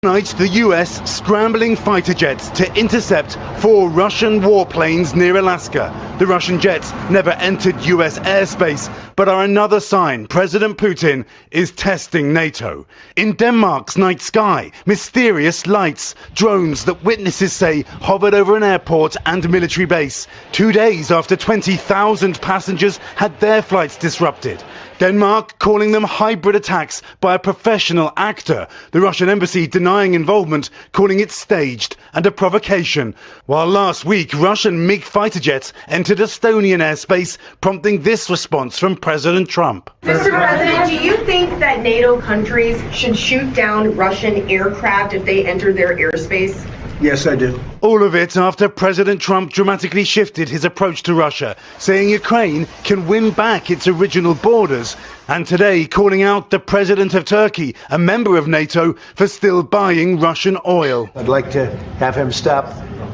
Tonight, the US scrambling fighter jets to intercept 4 Russian warplanes near Alaska. The Russian jets never entered US airspace, but are another sign President Putin is testing NATO. In Denmark's night sky, mysterious lights, drones that witnesses say hovered over an airport and military base, 2 days after 20,000 passengers had their flights disrupted. Denmark calling them hybrid attacks by a professional actor. The Russian embassy denying involvement, calling it staged and a provocation. While last week, Russian MiG fighter jets entered Estonian airspace, prompting this response from President Trump. Mr. President, do you think that NATO countries should shoot down Russian aircraft if they enter their airspace? Yes, I do. All of it after President Trump dramatically shifted his approach to Russia, saying Ukraine can win back its original borders, and today calling out the president of Turkey, a member of NATO, for still buying Russian oil. I'd like to have him stop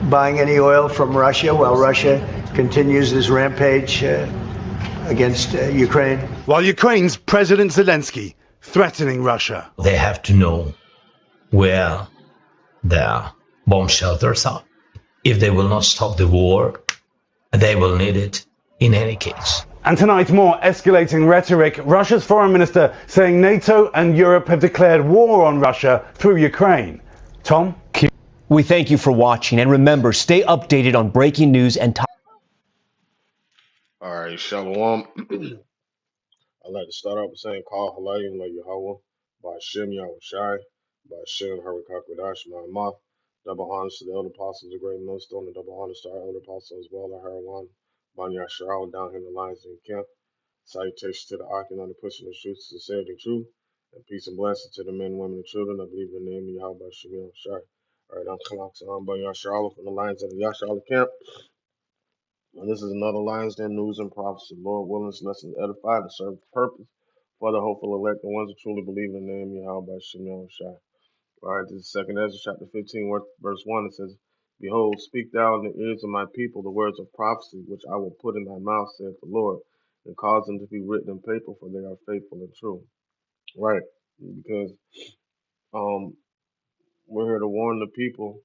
buying any oil from Russia while Russia continues this rampage against Ukraine. While Ukraine's President Zelensky threatening Russia. They have to know where their bomb shelters are. If they will not stop the war, they will need it in any case. And tonight, more escalating rhetoric. Russia's foreign minister saying NATO and Europe have declared war on Russia through Ukraine. Tom? We thank you for watching, and remember, stay updated on breaking news and All right, Shalom. I'd like to start off with saying, Call Halayim La Yahweh, by Shem Yahushai, by Shem Harakakwadash Ma'amah. Double honors to the elder apostles, the great millstone, and double honors to our elder apostle as well, Harawan, Ban Yasharal, down here in the lines in camp. Salutations to the Ark and the pushing the truth, sincerity, and truth, and peace and blessings to the men, women, and children. I believe in the name of Yahweh Shem Yahushai. All right, I'm Kalak Ban Yasharal from the lines of the Yasharal camp. And this is another Lions Den News and Prophecy. Lord willing, this lesson to edify and serve the purpose for the hopeful elect, the ones who truly believe in the name of Yahweh Shem Yahushai. All right, this is 2nd Ezra chapter 15, verse 1. It says, Behold, speak thou in the ears of my people the words of prophecy, which I will put in thy mouth, saith the Lord, and cause them to be written in paper, for they are faithful and true. Right, because we're here to warn the people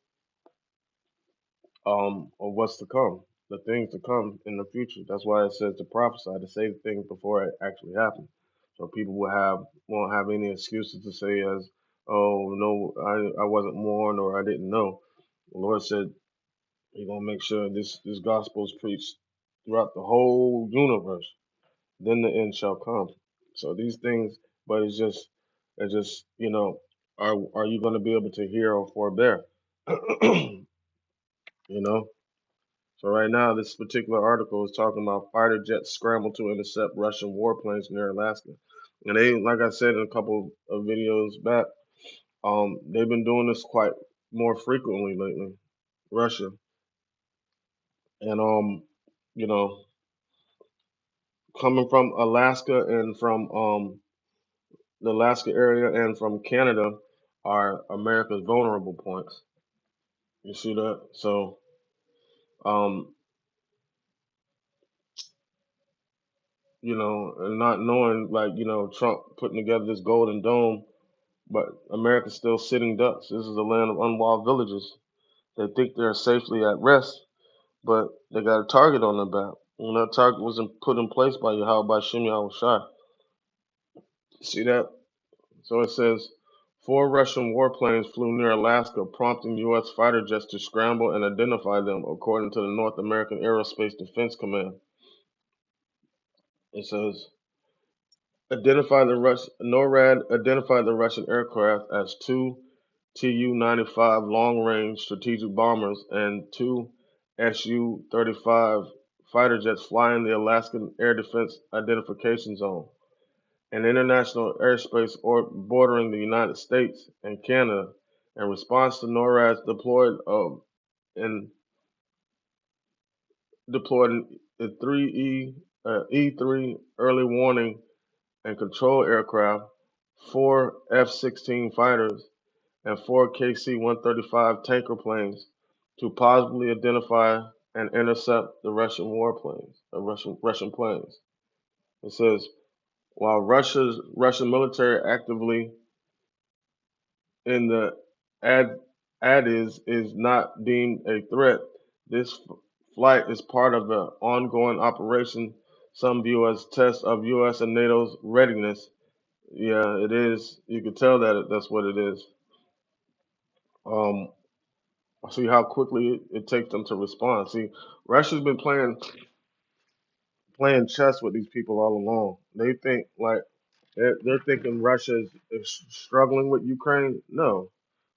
of what's to come, the things to come in the future. That's why it says to prophesy, to say the things before it actually happens. So people won't have any excuses to say as, oh, no, I wasn't warned or I didn't know. The Lord said He's going to make sure this gospel is preached throughout the whole universe. Then the end shall come. So these things, but it's just, are you going to be able to hear or forbear? You know? So right now, this particular article is talking about fighter jets scramble to intercept Russian warplanes near Alaska. And they, like I said in a couple of videos back, they've been doing this quite more frequently lately, Russia. And coming from Alaska and from the Alaska area and from Canada are America's vulnerable points. You see that? So and not knowing, Trump putting together this golden dome, but America's still sitting ducks. This is a land of unwalled villages. They think they're safely at rest, but they got a target on their back. And that target was put in place by Yahweh, by Shem Yahushai. See that? So it says, 4 Russian warplanes flew near Alaska, prompting U.S. fighter jets to scramble and identify them, according to the North American Aerospace Defense Command. It says, NORAD identified the Russian aircraft as 2 Tu-95 long-range strategic bombers and 2 Su-35 fighter jets flying the Alaskan Air Defense Identification Zone, an international airspace bordering the United States and Canada. In response to NORAD's deployed the E-3 early warning and control aircraft, 4 F-16 fighters, and 4 KC-135 tanker planes to possibly identify and intercept the Russian warplanes, Russian planes. It says, while Russian military actively in the Ad is not deemed a threat. This flight is part of an ongoing operation some view as test of U.S. and NATO's readiness. Yeah, it is. You can tell that that's what it is. Um, See how quickly it takes them to respond. See, Russia's been playing chess with these people all along. They think like they're thinking is struggling with Ukraine. No,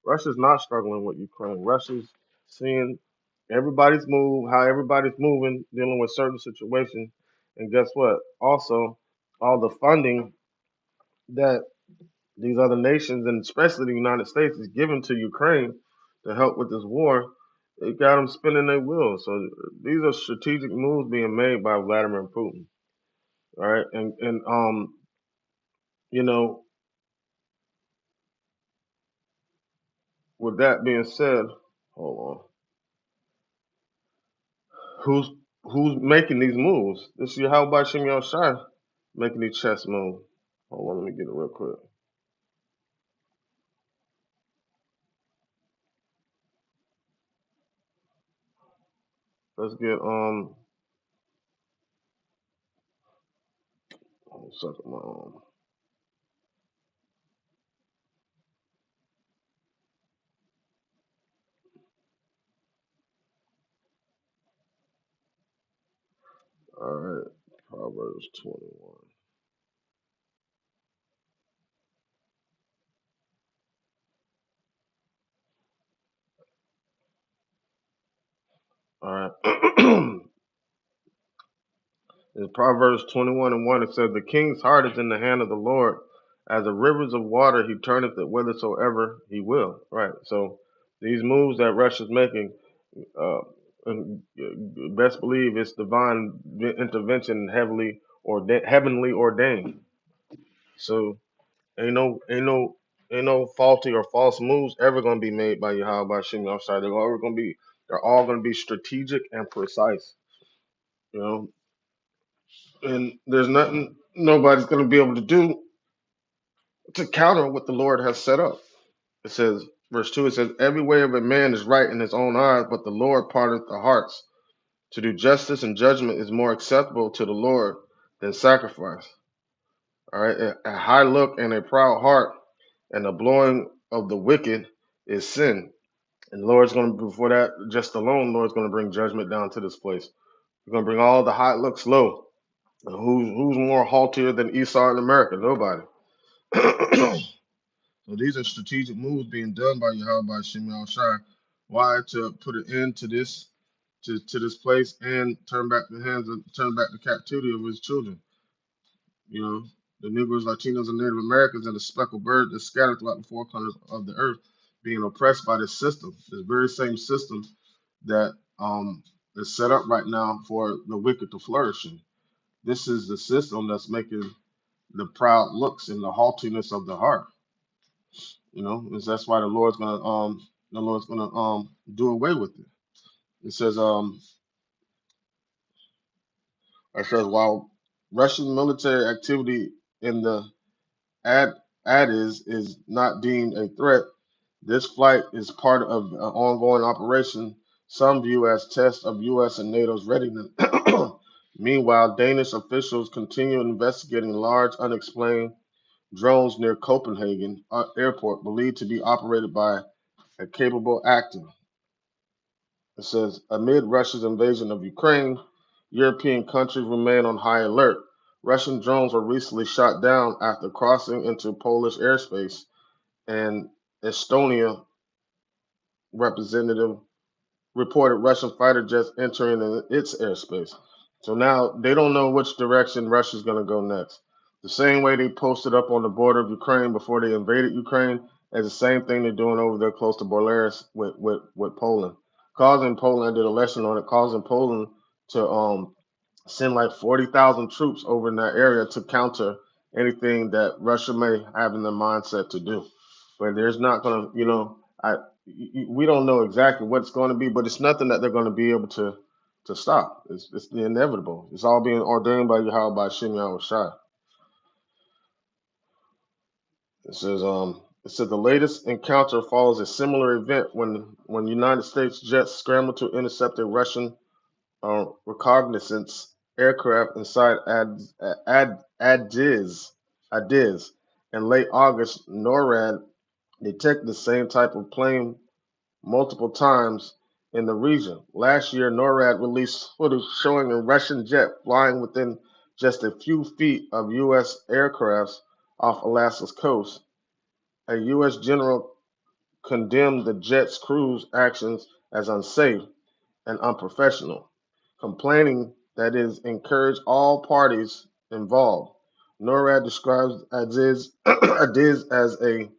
Russia's not struggling with Ukraine. Russia's seeing everybody's move, how everybody's moving, dealing with certain situations, and guess what? Also, all the funding that these other nations, and especially the United States, is giving to Ukraine to help with this war. It got them spinning their wheels. So these are strategic moves being made by Vladimir Putin. All right, and you know, with that being said, hold on. Who's who's making these moves? This is how about Shimon Shai making these chess moves. Hold on, let me get it real quick. Let's get hold on a second, all right, Proverbs 21. All right. In Proverbs 21 and 1, it says, the king's heart is in the hand of the Lord. As the rivers of water, he turneth it whithersoever he will. Right. So these moves that Russia's making, and best believe it's divine intervention, heavenly ordained. So ain't no faulty or false moves ever gonna be made by Yahweh Shimon outside. They're all gonna be strategic and precise. You know, and there's nothing nobody's going to be able to do to counter what the Lord has set up. It says, verse 2, it says, every way of a man is right in his own eyes, but the Lord parteth the hearts. To do justice and judgment is more acceptable to the Lord than sacrifice. All right, a high look and a proud heart and the blowing of the wicked is sin. And the Lord's going to, before that, just alone, the Lord's going to bring judgment down to this place. He's going to bring all the high looks low. Who's more haughtier than Esau in America? Nobody. So these are strategic moves being done by Yahweh Shimon Shai. Why? To put an end to this to this place and turn back the captivity of his children. You know, the Negroes, Latinos, and Native Americans and the speckled bird that's scattered throughout the four corners of the earth being oppressed by this system. This very same system that is set up right now for the wicked to flourish in. This is the system that's making the proud looks and the haughtiness of the heart. You know, that's why the Lord's gonna do away with it. It says while Russian military activity in the ad is not deemed a threat, this flight is part of an ongoing operation some view as test of U.S. and NATO's readiness. Meanwhile, Danish officials continue investigating large unexplained drones near Copenhagen airport believed to be operated by a capable actor. It says, amid Russia's invasion of Ukraine, European countries remain on high alert. Russian drones were recently shot down after crossing into Polish airspace, and Estonia representative reported Russian fighter jets entering its airspace. So now they don't know which direction Russia's going to go next. The same way they posted up on the border of Ukraine before they invaded Ukraine is the same thing they're doing over there close to Belarus with Poland. Causing Poland, did a lesson on it, causing Poland to send like 40,000 troops over in that area to counter anything that Russia may have in their mindset to do. But there's not going to, we don't know exactly what it's going to be, but it's nothing that they're going to be able to stop. It's the inevitable. It's all being ordained by Yahweh by Shimon Shai. It says, It said the latest encounter follows a similar event when United States jets scrambled to intercept a Russian reconnaissance aircraft inside Adiz. In late August, NORAD detected the same type of plane multiple times in the region. Last year, NORAD released footage showing a Russian jet flying within just a few feet of U.S. aircrafts off Alaska's coast. A U.S. general condemned the jet's crew's actions as unsafe and unprofessional, complaining that it encouraged all parties involved. NORAD describes Adiz as a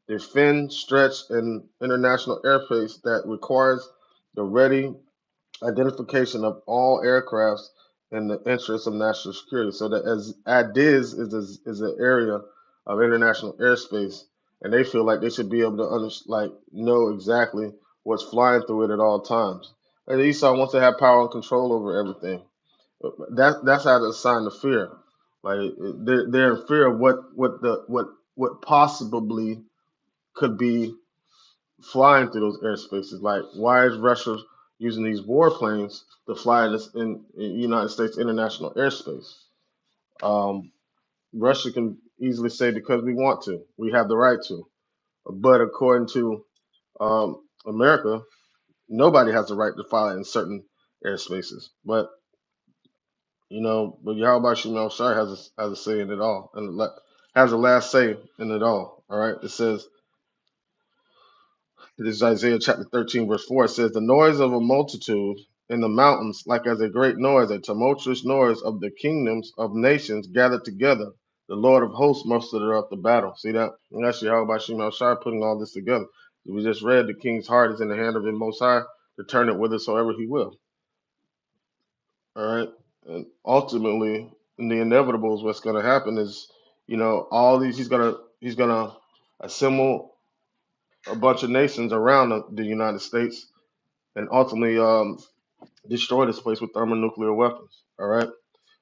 defend stretch in international airspace that requires the ready identification of all aircrafts in the interest of national security. So that as Adiz is an area of international airspace, and they feel like they should be able to know exactly what's flying through it at all times. And Esau wants to have power and control over everything. That's how to assign the fear. Like they're in fear of what possibly could be flying through those airspaces. Like, why is Russia using these warplanes to fly in United States international airspace? Um, Russia can easily say because we want to, we have the right to. But according to America, nobody has the right to fly in certain airspaces. But but Yahweh Shemel Shai has a say in it all, and has a last say in it all. All right, it says. This is Isaiah chapter 13, verse 4. It says, the noise of a multitude in the mountains, like as a great noise, a tumultuous noise of the kingdoms of nations gathered together. The Lord of hosts mustered up the battle. See that? And that's Yahweh Shemel Shai putting all this together. We just read the king's heart is in the hand of the Most High to turn it whithersoever he will. All right. And ultimately, in the inevitable is what's going to happen is, all these, he's gonna assemble a bunch of nations around the United States and ultimately destroy this place with thermonuclear weapons. All right.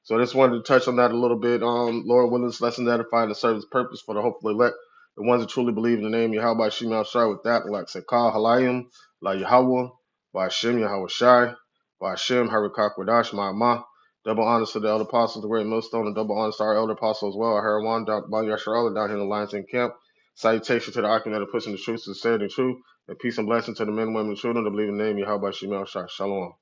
So I just wanted to touch on that a little bit. Lord willing, this lesson edifying to serve His purpose for the hopeful elect, the ones that truly believe in the name Yahweh Shema Shai. With that, like Sekah Halayim, La Yahweh, by Hashem Yahweh Shai, by Hashem Harikak Wadash Ma'amah. Double honors to the elder apostles, the great millstone, and double honors to our elder apostle as well, Harawan, by Yasharala down here in the Lions in camp. Salutation to the Akim that are pushing the truth, sincerity, and truth, and peace and blessing to the men, women, and children that believe in the name Yahweh Shema Shai. Shalom.